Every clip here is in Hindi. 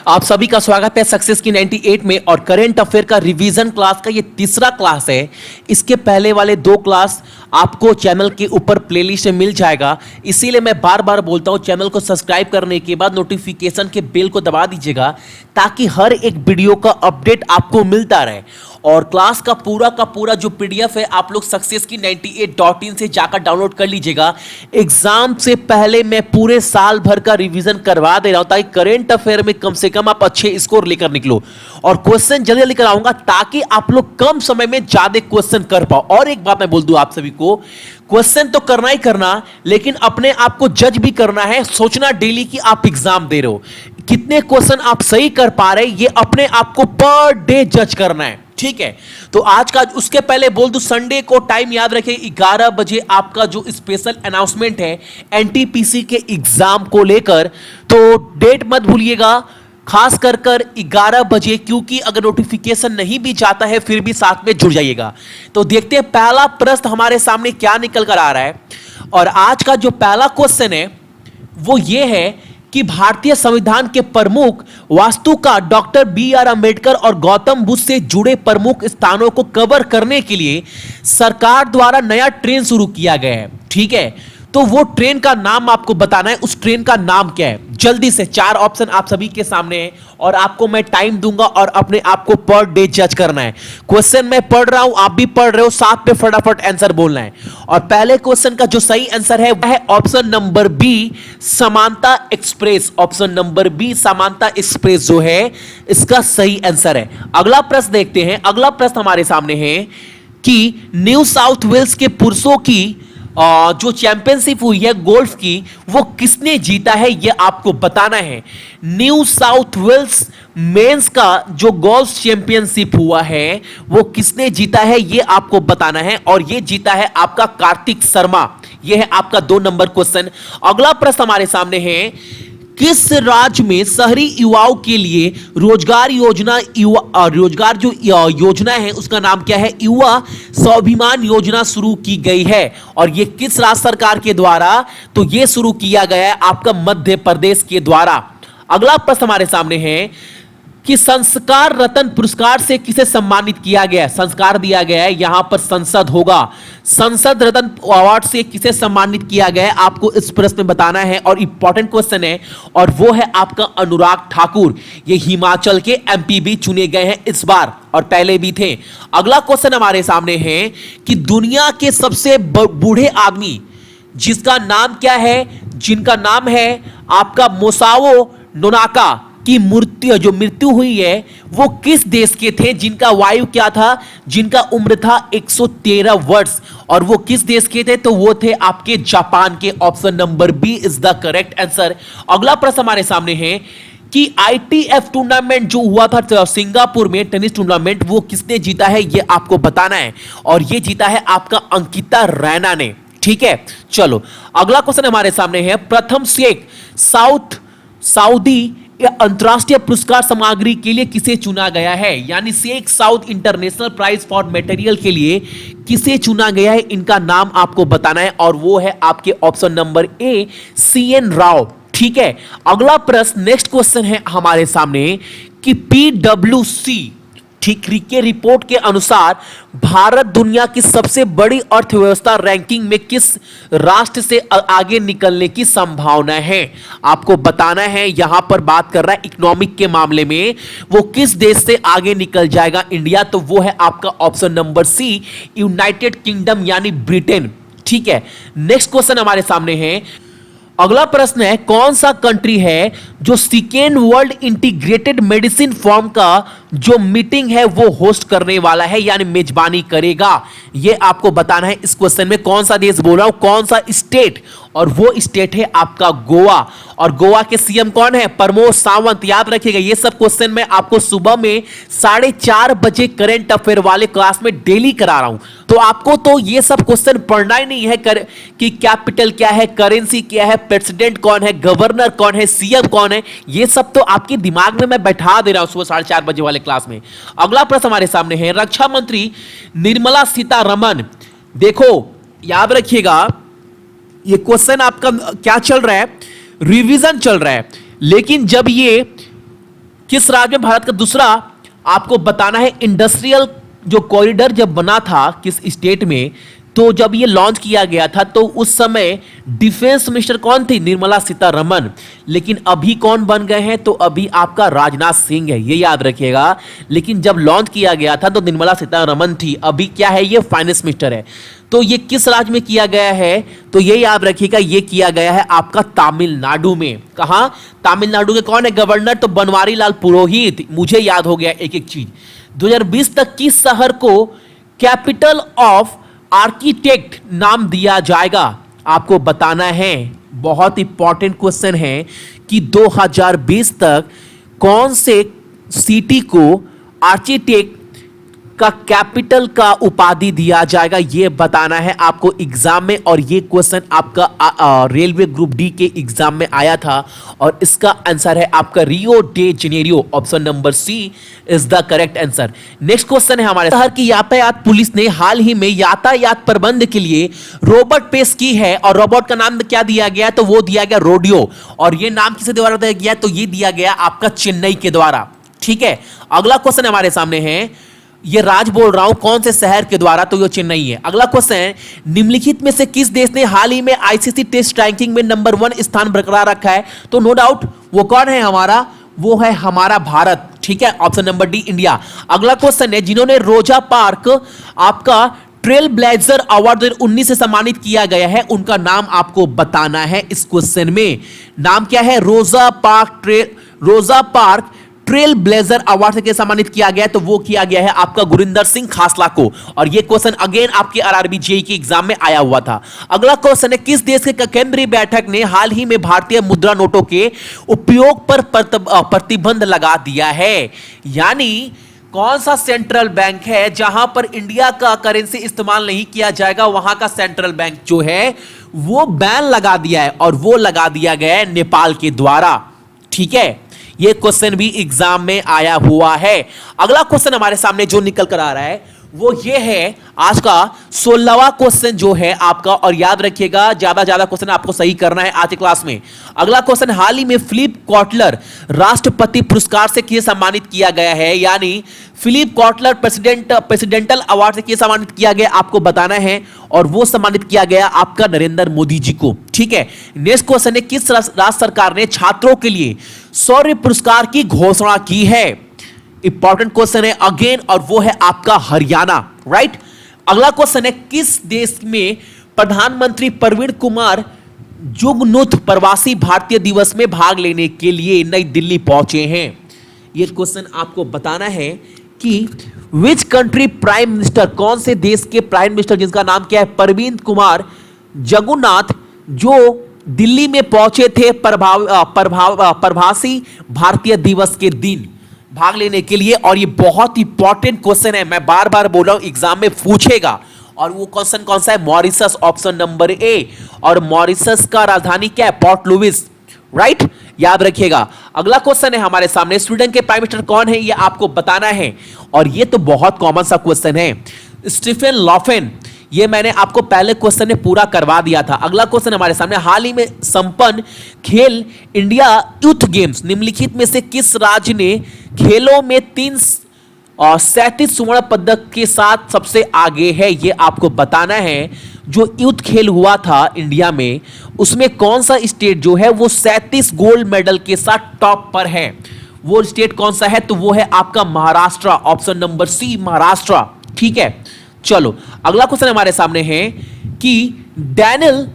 आप सभी का स्वागत है सक्सेस की 98 में। और करंट अफेयर का रिवीजन क्लास का ये तीसरा क्लास है। इसके पहले वाले दो क्लास आपको चैनल के ऊपर प्लेलिस्ट में मिल जाएगा। इसीलिए मैं बार बार बोलता हूं, चैनल को सब्सक्राइब करने के बाद नोटिफिकेशन के बेल को दबा दीजिएगा ताकि हर एक वीडियो का अपडेट आपको मिलता रहे। और क्लास का पूरा जो पीडीएफ है आप लोग सक्सेस की 98.in से जाकर डाउनलोड कर लीजिएगा। एग्जाम से पहले मैं पूरे साल भर का रिवीजन करवा दे रहा हूं ताकि करंट अफेयर में कम से कम आप अच्छे स्कोर लेकर निकलो और क्वेश्चन जल्दी जल्दी कराऊंगा ताकि आप लोग कम समय में ज्यादा क्वेश्चन कर पाओ। और एक बात मैं बोल दूं आप सभी को, क्वेश्चन तो करना ही करना, लेकिन अपने आप को जज भी करना है। सोचना डेली कि आप एग्जाम दे रहे हो, कितने क्वेश्चन आप सही कर पा रहे, ये अपने आप को पर डे जज करना है। ठीक है, तो आज का उसके पहले बोल दूं, संडे को टाइम याद रखें 11 बजे आपका जो स्पेशल अनाउंसमेंट है एनटीपीसी के एग्जाम को लेकर, तो डेट मत भूलिएगा, खास कर 11 बजे, क्योंकि अगर नोटिफिकेशन नहीं भी जाता है फिर भी साथ में जुड़ जाइएगा। तो देखते हैं पहला प्रश्न हमारे सामने क्या निकल कर आ रहा है। और आज का जो पहला क्वेश्चन है वो ये है कि भारतीय संविधान के प्रमुख वास्तुकार डॉक्टर बी.आर. अंबेडकर और गौतम बुद्ध से जुड़े प्रमुख स्थानों को कवर करने के लिए सरकार द्वारा नया ट्रेन शुरू किया गया है। ठीक है, तो वो ट्रेन का नाम आपको बताना है, उस ट्रेन का नाम क्या है। जल्दी से 4 ऑप्शन आप सभी के सामने है और आपको मैं टाइम दूंगा और अपने आप को पर डे जज करना है। क्वेश्चन मैं पढ़ रहा हूं, आप भी पढ़ रहे हो, साथ पे फटाफट आंसर बोलना है। और पहले क्वेश्चन का जो सही आंसर है वह है ऑप्शन नंबर बी, समानता एक्सप्रेस। ऑप्शन नंबर बी, समानता एक्सप्रेस जो है इसका सही आंसर है। अगला प्रश्न देखते हैं। अगला प्रश्न हमारे सामने है कि न्यू साउथ वेल्स के पुरुषों की जो चैंपियनशिप हुई है गोल्फ की, वो किसने जीता है ये आपको बताना है। न्यू साउथ वेल्स मेंस का जो गोल्फ चैंपियनशिप हुआ है वो किसने जीता है ये आपको बताना है, और ये जीता है आपका कार्तिक शर्मा। ये है आपका 2 नंबर क्वेश्चन। अगला प्रश्न हमारे सामने है, किस राज्य में शहरी युवाओं के लिए रोजगार जो योजना है उसका नाम क्या है। युवा स्वाभिमान योजना शुरू की गई है और यह किस राज्य सरकार के द्वारा, तो यह शुरू किया गया है आपका मध्य प्रदेश के द्वारा। अगला प्रश्न हमारे सामने है कि संस्कार रत्न पुरस्कार से किसे सम्मानित किया गया है। संस्कार दिया गया है, यहां पर संसद होगा। संसद रत्न अवार्ड से किसे सम्मानित किया गया है आपको इस प्रश्न में बताना है, और इंपॉर्टेंट क्वेश्चन है, और वो है आपका अनुराग ठाकुर। ये हिमाचल के एमपी भी चुने गए हैं इस बार और पहले भी थे। अगला क्वेश्चन हमारे सामने है कि दुनिया के सबसे बूढ़े आदमी जिसका नाम क्या है, जिनका नाम है आपका मोसाओ नोनाका की मृत्यु हुई है, वो किस देश के थे, जिनका वायु क्या था, जिनका उम्र था 113 वर्ष, और वो किस देश के थे, तो वो थे आपके जापान के। Option number B is the correct answer. अगला प्रश्न हमारे सामने है कि ITF टूर्नामेंट जो हुआ था सिंगापुर में, टेनिस टूर्नामेंट, वो किसने जीता है ये आपको बताना है, और ये जीता है आपका अंकिता रैना ने। ठीक है, चलो अगला क्वेश्चन हमारे सामने है, प्रथम शेख सऊदी अंतरराष्ट्रीय पुरस्कार सामग्री के लिए किसे चुना गया है। यानी Sheikh Saud International Prize for Material के लिए किसे चुना गया है, इनका नाम आपको बताना है, और वो है आपके ऑप्शन नंबर ए, CN राव। ठीक है, अगला प्रश्न, नेक्स्ट क्वेश्चन है हमारे सामने कि PwC ठीक के रिपोर्ट के अनुसार भारत दुनिया की सबसे बड़ी अर्थव्यवस्था रैंकिंग में किस राष्ट्र से आगे निकलने की संभावना है आपको बताना है। यहां पर बात कर रहा है इकोनॉमिक के मामले में, वो किस देश से आगे निकल जाएगा इंडिया, तो वो है आपका option number C, United Kingdom यानी ब्रिटेन। ठीक है, नेक्स्ट क्वेश्चन हमारे सामने है। अगला प्रश्न है, कौन सा कंट्री है जो second world integrated medicine forum का जो मीटिंग है वो होस्ट करने वाला है, यानी मेजबानी करेगा। ये आपको बताना है इस क्वेश्चन में। कौन सा देश बोल रहा हूं, कौन सा स्टेट, और वो स्टेट है आपका गोवा। और गोवा के सीएम कौन है, प्रमोद सावंत। याद रखिएगा, ये सब क्वेश्चन मैं आपको सुबह में 4:30 बजे करंट अफेयर वाले क्लास में डेली करा रहा हूं, तो आपको तो ये सब क्वेश्चन पढ़ना ही नहीं है कि कैपिटल क्या है, करेंसी क्या है, प्रेसिडेंट कौन है, गवर्नर कौन है, सीएम कौन है, ये सब तो आपके दिमाग में मैं बैठा दे रहा हूं सुबह 4:30 बजे वाले क्लास में। अगला प्रश्न हमारे सामने है, रक्षा मंत्री निर्मला सीतारमण। देखो याद रखिएगा, ये क्वेश्चन आपका क्या चल रहा है, रिवीजन चल रहा है, लेकिन जब ये किस राज्य में भारत का दूसरा आपको बताना है इंडस्ट्रियल जो कॉरिडोर जब बना था किस स्टेट में, तो जब ये लॉन्च किया गया था तो उस समय डिफेंस मिनिस्टर कौन थी? निर्मला सीतारमण। लेकिन अभी कौन बन गए हैं? तो अभी आपका राजनाथ सिंह है, ये याद रखिएगा। लेकिन जब लॉन्च किया गया था तो निर्मला सीतारमण थी, अभी क्या है? ये फाइनेंस मिनिस्टर है। तो ये किस राज्य में किया गया है? तो ये याद रखिएगा, ये किया गया है आपका तमिलनाडु में। कहां? तमिलनाडु के कौन है गवर्नर? तो बनवारी लाल पुरोहित। मुझे याद हो गया एक एक चीज। 2020 तक किस शहर को कैपिटल ऑफ आर्किटेक्ट नाम दिया जाएगा? आपको बताना है, बहुत इंपॉर्टेंट क्वेश्चन है कि 2020 तक कौन से सिटी को आर्किटेक्ट का कैपिटल का उपाधि दिया जाएगा, यह बताना है आपको एग्जाम में। और यह क्वेश्चन आपका रेलवे ग्रुप डी के एग्जाम में आया था और इसका आंसर है आपका Rio de Janeiro. Option number C is the correct answer. Next question है हमारे, शहर की यातायात पुलिस ने हाल ही में यातायात प्रबंध के लिए रोबोट पेश की है और रोबोट का नाम क्या दिया गया? तो वो दिया गया रोडियो। और यह नाम किसके द्वारा दिया गया? तो यह दिया गया आपका चेन्नई के द्वारा। ठीक है, अगला क्वेश्चन हमारे सामने है, ये राज बोल रहा हूं कौन से शहर के द्वारा? तो ये चेन्नई है। अगला क्वेश्चन है, निम्नलिखित में से किस देश ने हाल ही में आईसीसी टेस्ट रैंकिंग में नंबर 1 स्थान बरकरार रखा है? तो नो डाउट वो कौन है हमारा? वो है हमारा भारत। ठीक है, ऑप्शन नंबर डी इंडिया। अगला क्वेश्चन है, जिन्होंने रोजा पार्क आपका ट्रेल ब्लेजर अवार्ड 2019 से सम्मानित किया गया है, उनका नाम आपको बताना है इस क्वेश्चन में। नाम क्या है? रोजा पार्क ट्रेल ब्लेजर अवार्ड से सम्मानित किया गया है, तो वो किया गया है आपका गुरिंदर सिंह खासला को। और ये क्वेश्चन अगेन आपके आरआरबी जेईई के एग्जाम में आया हुआ था। अगला क्वेश्चन है, किस देश के केंद्रीय बैठक ने हाल ही में भारतीय मुद्रा नोटों के उपयोग पर प्रतिबंध लगा दिया है? यानी कौन सा सेंट्रल बैंक है जहां पर इंडिया का करेंसी इस्तेमाल नहीं किया जाएगा? वहां का सेंट्रल बैंक जो है वो बैन लगा दिया है और वो लगा दिया गया है नेपाल के द्वारा। ठीक है, ये क्वेश्चन भी एग्जाम में आया हुआ है। अगला क्वेश्चन हमारे सामने जो निकल कर आ रहा है वो ये है आज का 16वां क्वेश्चन जो है आपका। और याद रखिएगा, ज्यादा क्वेश्चन आपको सही करना है आज की क्लास में। अगला क्वेश्चन, हाल ही में फिलिप कॉटलर राष्ट्रपति पुरस्कार से किसे सम्मानित किया गया है? यानी फिलिप कॉटलर प्रेसिडेंटल अवार्ड से किसे सम्मानित किया गया आपको बताना है। और वो सम्मानित किया गया आपका नरेंद्र मोदी जी को। ठीक है, नेक्स्ट क्वेश्चन है, किस राज्य सरकार ने छात्रों के लिए शौर्य पुरस्कार की घोषणा की है? इंपॉर्टेंट क्वेश्चन है अगेन, और वो है आपका हरियाणा। राइट। अगला क्वेश्चन है, किस देश में प्रधानमंत्री प्रवीण कुमार जुगनौथ प्रवासी भारतीय दिवस में भाग लेने के लिए नई दिल्ली पहुंचे हैं? यह क्वेश्चन आपको बताना है कि विच कंट्री प्राइम मिनिस्टर, कौन से देश के प्राइम मिनिस्टर जिसका नाम क्या है? प्रवीण कुमार जगन्नाथ, जो दिल्ली में पहुंचे थे प्रवासी भारतीय दिवस के दिन भाग लेने के लिए। और ये बहुत इंपॉर्टेंट क्वेश्चन है, मैं बार बार बोल रहा हूं एग्जाम में पूछेगा। और वो क्वेश्चन कौन सा है? Mauritius, option number A. और मॉरिशस का राजधानी क्या है? Port Louis. राइट, याद रखिएगा। अगला क्वेश्चन है हमारे सामने, स्वीडन के प्राइम मिनिस्टर कौन है? ये आपको बताना है। और ये तो बहुत कॉमन सा क्वेश्चन है, स्टीफन लॉफेन। ये मैंने आपको पहले क्वेश्चन में पूरा करवा दिया था। अगला क्वेश्चन हमारे सामने, हाल ही में संपन्न खेल इंडिया यूथ गेम्स निम्नलिखित में से किस राज्य ने खेलों में 37 स्वर्ण पदक के साथ सबसे आगे है? ये आपको बताना है। जो यूथ खेल हुआ था इंडिया में, उसमें कौन सा स्टेट जो है वो 37 गोल्ड मेडल के साथ टॉप पर है? वो स्टेट कौन सा है? तो वो है आपका Maharashtra. Option number C, Maharashtra. ठीक है, चलो अगला क्वेश्चन हमारे सामने है कि डैनियल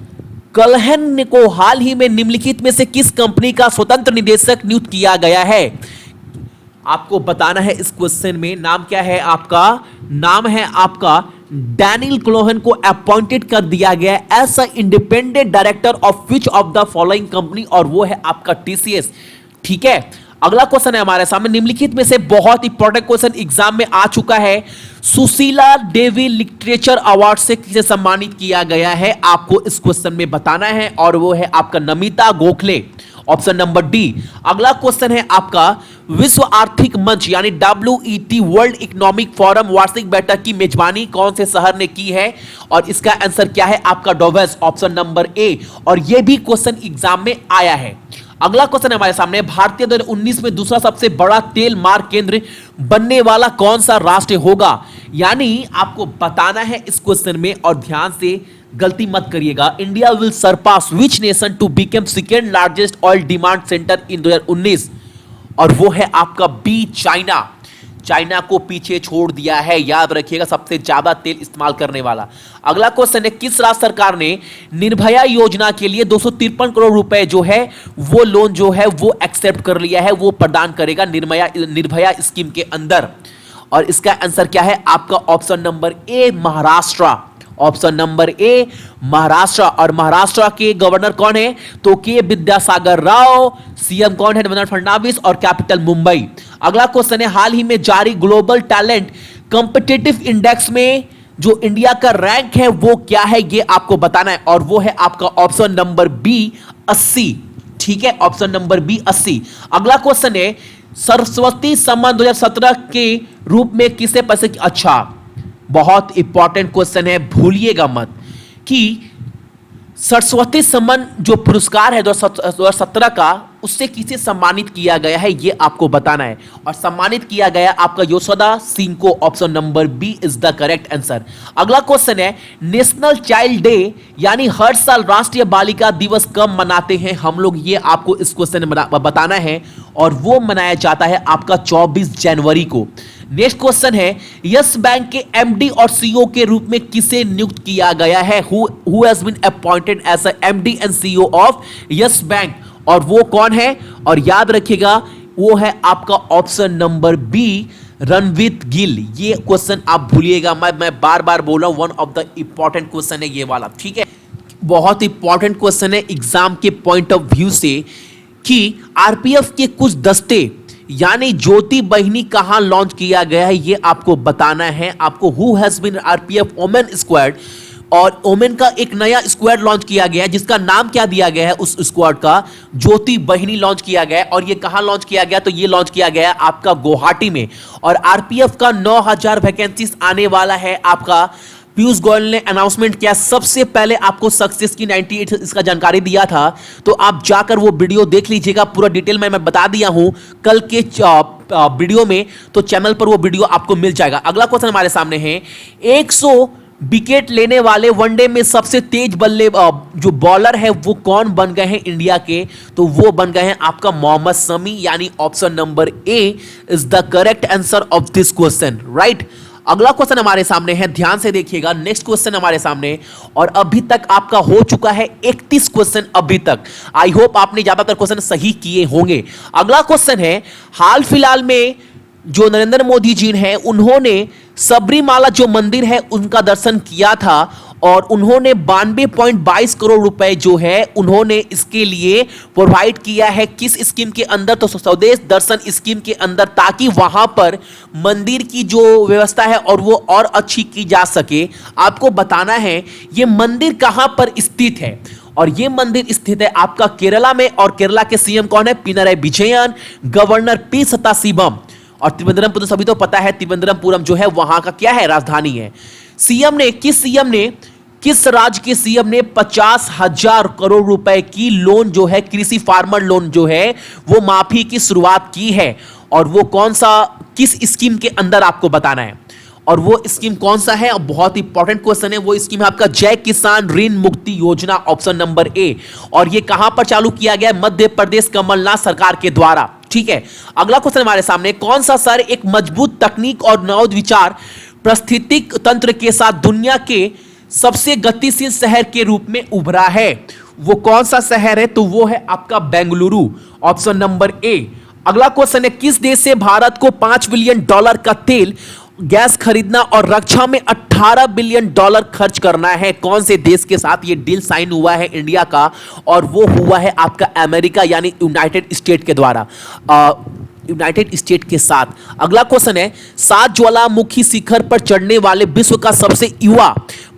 कलहन को हाल ही में निम्नलिखित में से किस कंपनी का स्वतंत्र निदेशक नियुक्त किया गया है? आपको बताना है इस क्वेश्चन में। नाम क्या है आपका? नाम है आपका डैनियल क्लोहन को अपॉइंटेड कर दिया गया as a independent director of which of the following company? और वो है आपका टीसीएस। ठीक है, अगला क्वेश्चन है हमारे सामने, निम्नलिखित में से बहुत इंपॉर्टेंट क्वेश्चन एग्जाम में आ चुका है, सुशीला देवी लिटरेचर अवार्ड से किसे सम्मानित किया गया है? आपको इस क्वेश्चन में बताना है। और वो है आपका Namita Gokhale. Option number D. अगला क्वेश्चन है आपका, विश्व आर्थिक मंच यानी WET वर्ल्ड इकोनॉमिक फोरम वार्षिक बैठक की मेजबानी कौन से शहर ने की है? और इसका आंसर क्या है आपका? डोवेस। Option number A. और यह भी क्वेश्चन एग्जाम में आया है। अगला क्वेश्चन हमारे सामने, भारतीय 2019 में दूसरा सबसे बड़ा तेल मार्ग केंद्र बनने वाला कौन सा राष्ट्र होगा। यानी आपको बताना है इस क्वेश्चन में, और ध्यान से गलती मत करिएगा। India will surpass which nation to become second largest oil demand centre in 2019, और वो है आपका बी, चाइना। चाइना को पीछे छोड़ दिया है, याद रखिएगा, सबसे ज्यादा तेल इस्तेमाल करने वाला। अगला क्वेश्चन है, किस राज्य सरकार ने निर्भया योजना के लिए 253 करोड़ रुपए जो है वो लोन जो है वो एक्सेप्ट कर लिया है, वो प्रदान करेगा निर्भया स्कीम के अंदर। और इसका आंसर क्या है आपका ऑप्शन नंबर ए, महाराष्ट्र। ऑप्शन नंबर ए, महाराष्ट्र। और महाराष्ट्र के गवर्नर कौन है, तो के विद्यासागर राव। सीएम कौन है, देवेंद्र फडणवीस। और कैपिटल मुंबई। अगला क्वेश्चन है, हाल ही में जारी ग्लोबल टैलेंट कॉम्पिटिटिव इंडेक्स में जो इंडिया का रैंक है वो क्या है, ये आपको बताना है, और वो है आपका ऑप्शन नंबर बी, 80। ठीक है, ऑप्शन नंबर बी, 80। अगला क्वेश्चन है, सरस्वती सम्मान 2017 के रूप में किसे पसंद। अच्छा, बहुत इंपॉर्टेंट क्वेश्चन है, भूलिएगा मत कि सरस्वती सम्मान जो पुरस्कार है 2017 का, उससे किसे सम्मानित किया गया है ये आपको बताना है। और सम्मानित किया गया आपका यशोदा सिंह को। Option number B is the correct answer. अगला क्वेश्चन है, नेशनल चाइल्ड डे यानी हर साल राष्ट्रीय बालिका दिवस कब मनाते हैं हम लोग, ये आपको इस क्वेश्चन में बताना है, और वो मनाया जाता है आपका 24 जनवरी को। नेक्स्ट क्वेश्चन है, यस बैंक के एमडी और सीईओ के रूप में किसे नियुक्त किया गया है, who has been appointed as MD and CEO of Yes Bank, और वो कौन है, और याद रखिएगा वो है आपका option number B, Ranveer Gill. ये क्वेश्चन आप भूलिएगा, मैं बार बार बोल रहा हूं, one of the important question है ये वाला। ठीक है, बहुत इंपॉर्टेंट क्वेश्चन है एग्जाम के पॉइंट ऑफ व्यू से, कि आरपीएफ के कुछ दस्ते यानी ज्योति बहिनी कहां लॉन्च किया गया है ये आपको बताना है। आपको who has been RPF women squad, और ओमेन का एक नया स्क्वाड लॉन्च किया गया है जिसका नाम क्या दिया गया है उस स्क्वाड का, ज्योति बहिनी लॉन्च किया गया है। और ये कहां लॉन्च किया गया, तो ये लॉन्च किया गया है आपका गुवाहाटी में। और आरपीएफ का 9000 वैकेंसीज आने वाला है आपका। पीयूष गोयल ने अनाउंसमेंट किया, सबसे पहले आपको सक्सेस की 98 इसका जानकारी दिया था, तो आप जाकर वो वीडियो देख लीजिएगा, पूरा डिटेल में मैं बता दिया हूं कल के वीडियो में, तो चैनल पर वो वीडियो आपको मिल जाएगा। अगला क्वेश्चन हमारे सामने है, 100 विकेट लेने वाले वनडे में सबसे तेज बल्ले जो बॉलर है वो कौन बन गए हैं इंडिया के, तो वो बन गए हैं आपका मोहम्मद शमी, यानी option number A is the correct answer of this question, right. अगला क्वेश्चन हमारे सामने है, ध्यान से देखिएगा, नेक्स्ट क्वेश्चन हमारे सामने, और अभी तक आपका हो चुका है 31 क्वेश्चन अभी तक। आई होप आपने ज्यादातर क्वेश्चन सही किए होंगे। अगला क्वेश्चन है, हाल फिलहाल में जो नरेंद्र मोदी जी हैं उन्होंने सबरीमाला जो मंदिर है उनका दर्शन किया था, और उन्होंने 92.22 करोड़ रुपए जो है उन्होंने इसके लिए प्रोवाइड किया है। किस स्कीम के अंदर, तो स्वदेश दर्शन स्कीम के अंदर, ताकि वहां पर मंदिर की जो व्यवस्था है और वो और अच्छी की जा सके। आपको बताना है ये मंदिर कहां पर स्थित है, और ये मंदिर स्थित है आपका केरला में। और केरला के सीएम कौन है, पिनराई विजयन। Governor P Sadasivam. और त्रिवेंद्रम तो सभी तो पता है, त्रिवेंद्रपुरम जो है वहां का क्या है, राजधानी है। किस राज्य के सीएम ने 50,000 करोड़ रुपए की लोन जो है, कृषि फार्मर लोन जो है वो माफी की शुरुआत की है, और वो कौन सा, किस स्कीम के अंदर आपको बताना है, और वो स्कीम कौन सा है। बहुत इंपॉर्टेंट क्वेश्चन है, वो स्कीम है आपका जय किसान ऋण मुक्ति योजना, ऑप्शन नंबर ए। और ये कहां पर चालू किया गया है, मध्य प्रदेश कमलनाथ सरकार के द्वारा। ठीक है, अगला क्वेश्चन हमारे सामने, कौन सा शहर एक मजबूत तकनीक और नवोविचार पारिस्थितिक तंत्र के साथ दुनिया के सबसे गतिशील शहर के रूप में उभरा है, वो कौन सा शहर है, तो वो है आपका बेंगलुरु, ऑप्शन नंबर ए। अगला क्वेश्चन है, किस देश से भारत को $5 बिलियन का तेल गैस खरीदना और रक्षा में $18 बिलियन खर्च करना है, कौन से देश के साथ ये डील साइन हुआ है इंडिया का, और वो हुआ है आपका अमेरिका यानी यूनाइटेड स्टेट के द्वारा, यूनाइटेड स्टेट के साथ। अगला क्वेश्चन है, 7 ज्वालामुखी शिखर पर चढ़ने वाले विश्व का सबसे युवा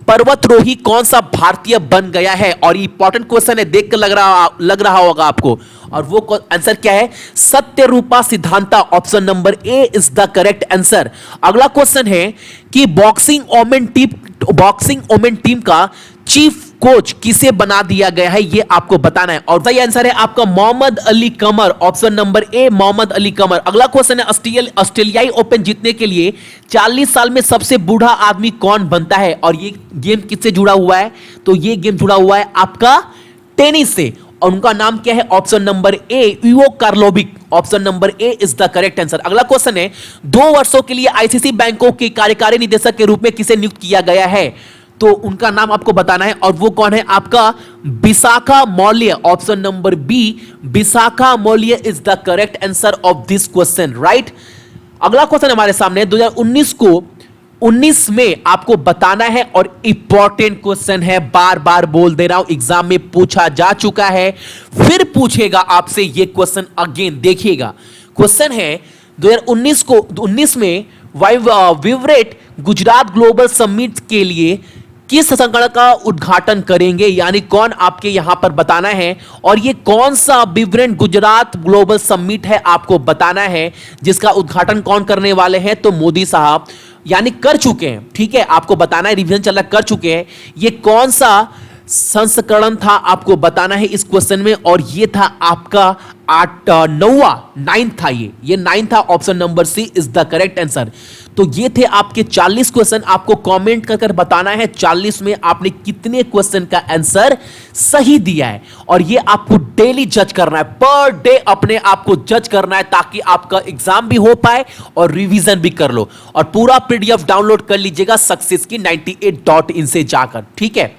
पर्वतरोही कौन सा भारतीय बन गया है, और इंपॉर्टेंट क्वेश्चन है, देख कर लग रहा होगा आपको, और वो आंसर क्या है, Satyarupa Siddhanta, option number A is the correct answer. अगला क्वेश्चन है कि बॉक्सिंग ओमेन टीम का चीफ कोच किसे बना दिया गया है ये आपको बताना है। और सही आंसर है आपका Mohammad Ali Qamar, option number A Mohammad Ali Qamar. अगला क्वेश्चन है ऑस्ट्रेलियाई ओपन जीतने के लिए 40 साल में सबसे बूढ़ा आदमी कौन बनता है? और ये गेम किससे जुड़ा हुआ है? तो ये गेम जुड़ा हुआ है आपका टेनिस से, और उनका नाम क्या है? Option number A Ivo Karlovic. Option number A is the correct answer. अगला क्वेश्चन है 2 वर्षों के लिए आईसीसी बैंकों के कार्यकारी निदेशक के रूप में किसे नियुक्त किया गया है? तो उनका नाम आपको बताना है, और वो कौन है? आपका Vishakha Maurya. Option number B Vishakha Maurya is the correct answer of this question, right. अगला क्वेश्चन हमारे सामने 2019 में आपको बताना है, और इंपॉर्टेंट क्वेश्चन है, बार बार बोल दे रहा हूं, एग्जाम में पूछा जा चुका है, फिर पूछेगा आपसे ये क्वेश्चन अगेन। देखिएगा क्वेश्चन है 2019 में विवरेट गुजरात ग्लोबल समिट के लिए किस संगठन का उद्घाटन करेंगे? यानी कौन आपके यहां पर बताना है, और ये कौन सा विवरेट गुजरात ग्लोबल समिट है आपको बताना है, जिसका उद्घाटन कौन करने वाले हैं? तो मोदी साहब, यानी कर चुके हैं, ठीक है, आपको बताना है, रिवीजन चल रहा, कर चुके हैं। ये कौन सा संस्करण था आपको बताना है इस क्वेश्चन में, और ये था आपका 9 था, ये 9 था। Option number C is the correct answer. तो ये थे आपके 40 क्वेश्चन, आपको कमेंट कर बताना है 40 में आपने कितने क्वेश्चन का आंसर सही दिया है, और ये आपको डेली जज करना है, पर डे अपने आप को जज करना है, ताकि आपका एग्जाम भी हो पाए और रिवीजन भी कर लो। और पूरा पीडीएफ डाउनलोड कर लीजिएगा सक्सेस की 98.in से जाकर, ठीक है।